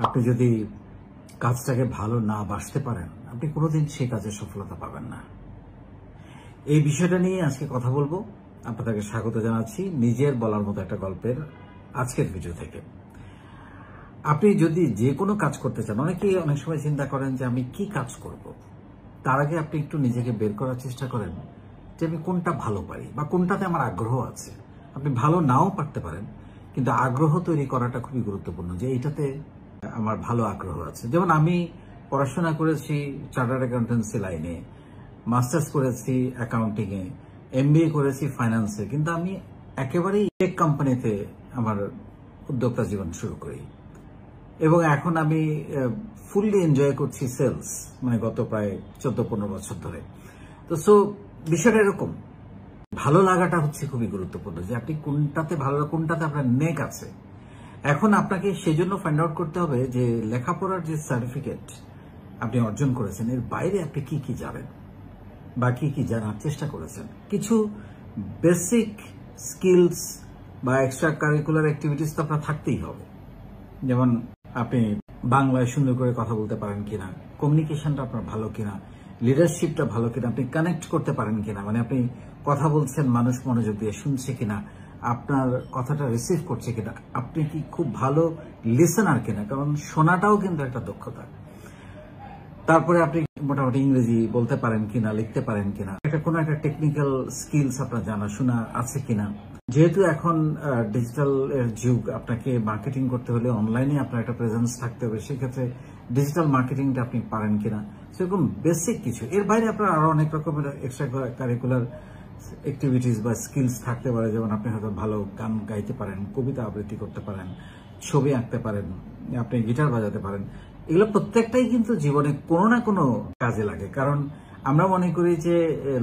আপনি যদি কাজটাকে ভালো না বাসতে পারেন, আপনি কোনোদিন সেই কাজে সফলতা পাবেন না। এই বিষয়টা নিয়ে আজকে কথা বলবো। আপনাদেরকে স্বাগত জানাচ্ছি নিজের বলার মতো একটা গল্পের আজকের ভিডিও থেকে। আপনি যদি যে কোনো কাজ করতে চান, অনেকেই অনেক সময় চিন্তা করেন যে আমি কি কাজ করব। তার আগে আপনি একটু নিজেকে বের করার চেষ্টা করেন যে আমি কোনটা ভালো পারি বা কোনটাতে আমার আগ্রহ আছে। আপনি ভালো নাও পারতে পারেন, কিন্তু আগ্রহ তৈরি করাটা খুবই গুরুত্বপূর্ণ যে এইটাতে আমার ভালো আগ্রহ আছে। যেমন আমি পড়াশোনা করেছি চার্টার্ড অ্যাকাউন্টেন্সি লাইনে, মাস্টার্স করেছি অ্যাকাউন্টিংয়ে, MBA করেছি ফাইন্যান্সে, কিন্তু আমি একেবারেই টেক কোম্পানিতে আমার উদ্যোক্তা জীবন শুরু করি এবং এখন আমি ফুললি এনজয় করছি সেলস, মানে গত প্রায় 14-15 বছর ধরে। তো বিষয়টা এরকম, ভালো লাগাটা হচ্ছে খুবই গুরুত্বপূর্ণ যে আপনি কোনটাতে ভালো, কোনটাতে আপনার নেক আছে। এখন আপনাকে সেজন্য ফাইন্ড আউট করতে হবে যে লেখাপড়ার যে সার্টিফিকেট আপনি অর্জন করেছেন এর বাইরে আপনি কি কি জানেন বা কি কি জানার চেষ্টা করেছেন। কিছু বেসিক স্কিলস বা এক্সট্রা কারিকুলার অ্যাক্টিভিটিস তো আপনার থাকতেই হবে। যেমন আপনি বাংলায় সুন্দর করে কথা বলতে পারেন কিনা, কমিউনিকেশনটা আপনার ভালো কিনা, লিডারশিপটা ভালো কিনা, আপনি কানেক্ট করতে পারেন কিনা, মানে আপনি কথা বলছেন মানুষ মনোযোগ দিয়ে শুনছে কিনা, আপনার কথাটা রিসিভ করছে কিনা, আপনি কি খুব ভালো লিসেনার কিনা, কারণ শোনাটাও কিন্তু একটা দক্ষতা। তারপরে আপনি মোটামুটি ইংরেজি বলতে পারেন কিনা, লিখতে পারেন কিনা, কোনো একটা টেকনিক্যাল স্কিলস আপনার জানাশোনা আছে কিনা। যেহেতু এখন ডিজিটাল এর যুগ, আপনাকে মার্কেটিং করতে হলে অনলাইনে আপনার একটা প্রেজেন্স থাকতে হবে, সেক্ষেত্রে ডিজিটাল মার্কেটিংটা আপনি পারেন কিনা, সেরকম বেসিক কিছু। এর বাইরে আপনার আরো অনেক রকমের এক্সট্রা কারিকুলার অ্যাক্টিভিটিস বা স্কিলস থাকতে পারে। যেমন আপনি হয়তো ভালো গান গাইতে পারেন, কবিতা আবৃত্তি করতে পারেন, ছবি আঁকতে পারেন, আপনি গিটার বাজাতে পারেন। এগুলো প্রত্যেকটাই কিন্তু জীবনে কোনো না কোনো কাজে লাগে, কারণ আমরা মনে করি যে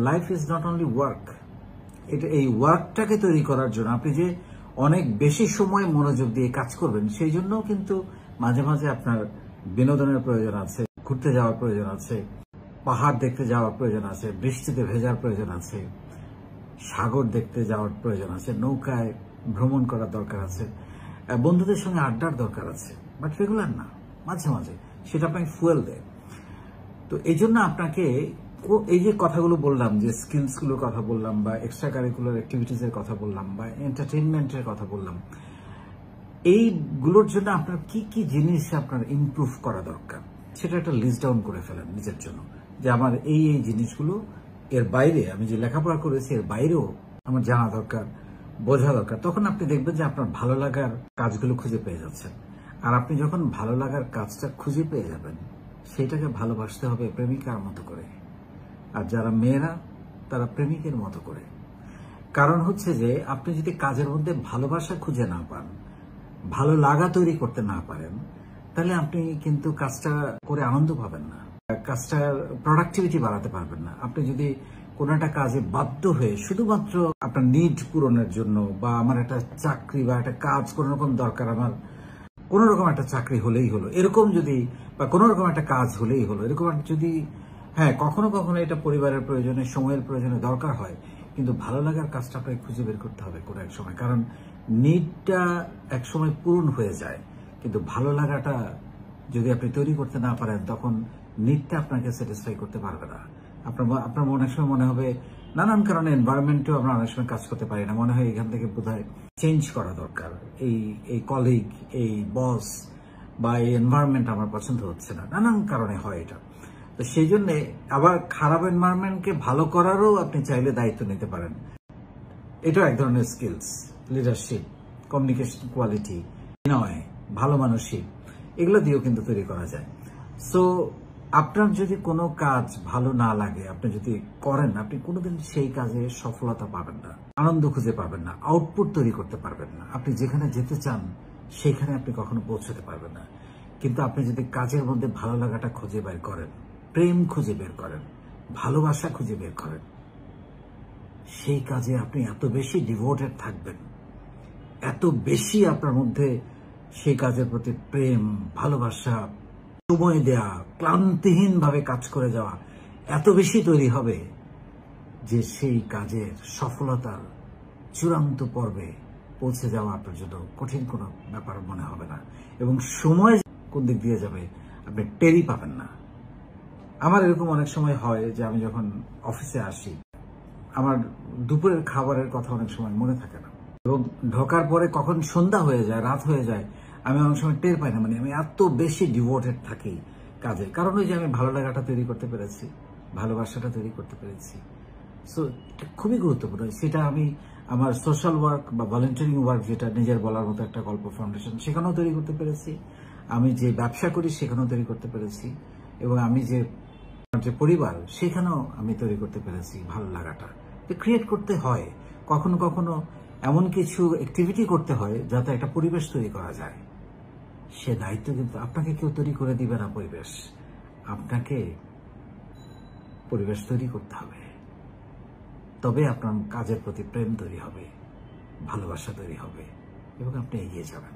life is not only work. এটা এই ওয়ার্কটাকে তৈরি করার জন্য আপনি যে অনেক বেশি সময় মনোযোগ দিয়ে কাজ করবেন, সেই জন্য কিন্তু মাঝে মাঝে আপনার বিনোদনের প্রয়োজন আছে, ঘুরতে যাওয়ার প্রয়োজন আছে, পাহাড় দেখতে যাওয়ার প্রয়োজন আছে, বৃষ্টিতে ভেজার প্রয়োজন আছে, সাগর দেখতে যাওয়ার প্রয়োজন আছে, নৌকায় ভ্রমণ করার দরকার আছে, বন্ধুদের সঙ্গে আড্ডার দরকার আছে, বাট রেগুলার না, মাঝে মাঝে সেটা আপনাকে ফুয়েল দেয়। তো এই জন্য আপনাকে এই যে কথাগুলো বললাম, যে স্কিলসগুলোর কথা বললাম বা এক্সট্রা কারিকুলার অ্যাক্টিভিটিসের কথা বললাম বা এন্টারটেইনমেন্টের কথা বললাম, এইগুলোর জন্য আপনার কি কি জিনিস আপনার ইমপ্রুভ করা দরকার সেটা একটা লিস্ট ডাউন করে ফেলেন নিজের জন্য, যে আমার এই এই জিনিসগুলো, এর বাইরে আমি যে লেখাপড়া করেছি এর বাইরেও আমার জানা দরকার, বোঝা দরকার। তখন আপনি দেখবেন যে আপনার ভালো লাগার কাজগুলো খুঁজে পেয়ে যাচ্ছেন। আর আপনি যখন ভালো লাগার কাজটা খুঁজে পেয়ে যাবেন, সেটাকে ভালোবাসতে হবে প্রেমিকার মতো করে, আর যারা মেয়েরা তারা প্রেমিকের মতো করে। কারণ হচ্ছে যে আপনি যদি কাজের মধ্যে ভালোবাসা খুঁজে না পান, ভালো লাগা তৈরি করতে না পারেন, তাহলে আপনি কিন্তু কাজটা করে আনন্দ পাবেন না, কাজটার প্রোডাক্টিভিটি বাড়াতে পারবেন না। আপনি যদি কোনো একটা কাজে বাধ্য হয়ে শুধুমাত্র আপনার নিড পূরণের জন্য, বা আমার একটা চাকরি বা একটা কাজ কোনো রকম দরকার, আমার কোনো রকম একটা চাকরি হলেই হলো এরকম যদি, বা কোনো রকম একটা কাজ হলেই হলো এরকম যদি, হ্যাঁ কখনো কখনো এটা পরিবারের প্রয়োজনে, সময়ের প্রয়োজনে দরকার হয়, কিন্তু ভালো লাগার কাজটা আপনাকে খুঁজে বের করতে হবে কোনো এক সময়। কারণ নিডটা এক সময় পূরণ হয়ে যায়, কিন্তু ভালো লাগাটা যদি আপনি তৈরি করতে না পারেন, তখন নিডটা আপনাকে স্যাটিসফাই করতে পারবে না। আপনার অনেক সময় মনে হবে নানান কারণে, এনভায়রনমেন্টেও আমরা অনেক সময় কাজ করতে পারি না, মনে হয় এখান থেকে বোধহয় চেঞ্জ করা দরকার, এই কলিগ, এই বস বা এই এনভায়রনমেন্ট আমার পছন্দ হচ্ছে না, নানান কারণে হয় এটা। তো সেই জন্য আবার খারাপ এনভায়রনমেন্টকে ভালো করারও আপনি চাইলে দায়িত্ব নিতে পারেন। এটাও এক ধরনের স্কিলস, লিডারশিপ, কমিউনিকেশন কোয়ালিটি, বিনয়, ভালো মানসিক, এগুলো দিয়েও কিন্তু তৈরি করা যায়। সো আপনার যদি কোনো কাজ ভালো না লাগে, আপনি যদি করেন, আপনি কোনোদিন সেই কাজে সফলতা পাবেন না, আনন্দ খুঁজে পাবেন না, আউটপুট তৈরি করতে পারবেন না। আপনি যেখানে যেতে চান সেখানে আপনি কখনো পৌঁছতে পারবেন না। কিন্তু আপনি যদি কাজের মধ্যে ভালো লাগাটা খুঁজে বের করেন, প্রেম খুঁজে বের করেন, ভালোবাসা খুঁজে বের করেন, সেই কাজে আপনি এত বেশি ডিভোটেড থাকবেন, এত বেশি আপনার মধ্যে সেই কাজের প্রতি প্রেম, ভালোবাসা, সময় দেয়া, ক্লান্তিহীনভাবে কাজ করে যাওয়া এত বেশি তৈরি হবে যে সেই কাজের সফলতার চূড়ান্ত পর্বে পৌঁছে যাওয়া আপনার জন্য কঠিন কোনো ব্যাপার মনে হবে না। এবং সময় কোন দিক দিয়ে যাবে আপনি টেরই পাবেন না। আমার এরকম অনেক সময় হয় যে আমি যখন অফিসে আসি আমার দুপুরের খাবারের কথা অনেক সময় মনে থাকে না, এবং ঢোকার পরে কখন সন্ধ্যা হয়ে যায়, রাত হয়ে যায়, আমি অনেক সময় টের পাই না। মানে আমি এত বেশি ডিভোটেড থাকি কাজে, কারণ ওই যে আমি ভালো লাগাটা তৈরি করতে পেরেছি, ভালোবাসাটা তৈরি করতে পেরেছি। সো খুবই গুরুত্বপূর্ণ। সেটা আমি আমার সোশ্যাল ওয়ার্ক বা ভলেন্টিয়ারিং ওয়ার্ক, যেটা নিজের বলার মতো একটা গল্প ফাউন্ডেশন, সেখানেও তৈরি করতে পেরেছি। আমি যে ব্যবসা করি সেখানেও তৈরি করতে পেরেছি, এবং আমি যে পরিবার সেখানেও আমি তৈরি করতে পেরেছি ভালো লাগাটা। ক্রিয়েট করতে হয়, কখনো কখনো এমন কিছু অ্যাক্টিভিটি করতে হয় যাতে একটা পরিবেশ তৈরি করা যায়। সে দায়িত্ব কিন্তু আপনাকে কেউ তৈরি করে দিবে না। পরিবেশ আপনাকে পরিবেশ তৈরি করতে হবে, তবে আপনার কাজের প্রতি প্রেম তৈরি হবে, ভালোবাসা তৈরি হবে, এবং আপনি এগিয়ে যাবেন।